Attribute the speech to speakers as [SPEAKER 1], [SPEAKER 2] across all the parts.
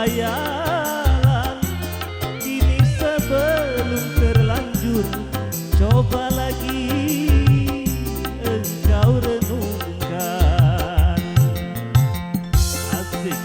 [SPEAKER 1] hayalan. Kini sebelum terlanjur, coba lagi engkau renungkan. Asik.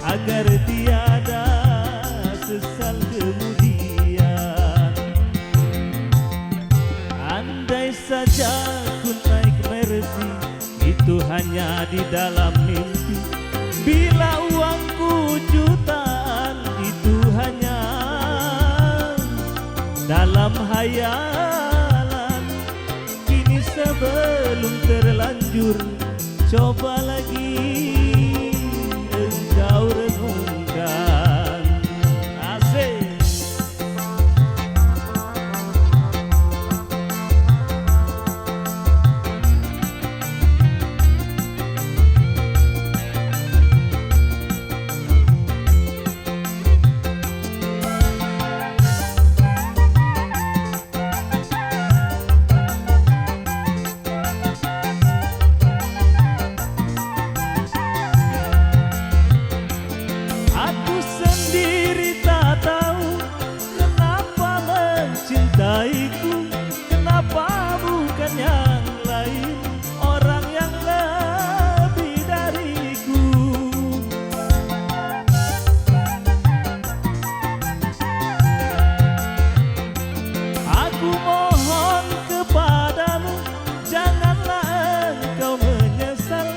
[SPEAKER 1] Agar tiada sesal kemudian. Andai saja ku naik Mercy, itu hanya di dalam mimpi. Bila uangku jutaan, itu hanya dalam hayalan. Kini sebelum terlanjur, coba lagi engkau renungkan. Asik. Kenapa bukan yang lain, orang yang lebih dariku. Aku mohon kepadamu, janganlah engkau menyesal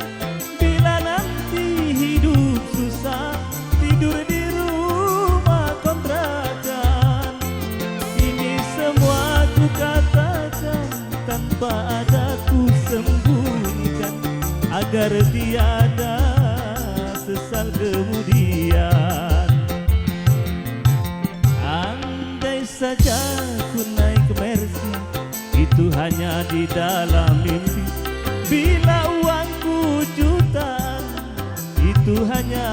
[SPEAKER 1] bila nanti hidup susah, tidur di rumah kontrakan. Ini semua ku katakan tanpa ada ku sembunyikan, agar tiada sesal kemudian. Andai saja ku naik Mercy, itu hanya di dalam mimpi. Bila uangku jutaan, itu hanya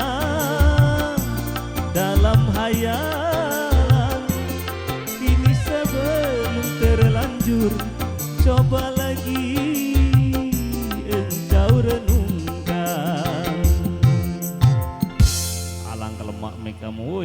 [SPEAKER 1] dalam hayalan. Kini sebelum terlanjur, coba lagi engkau renungkan. Alangkah lemak mekamu.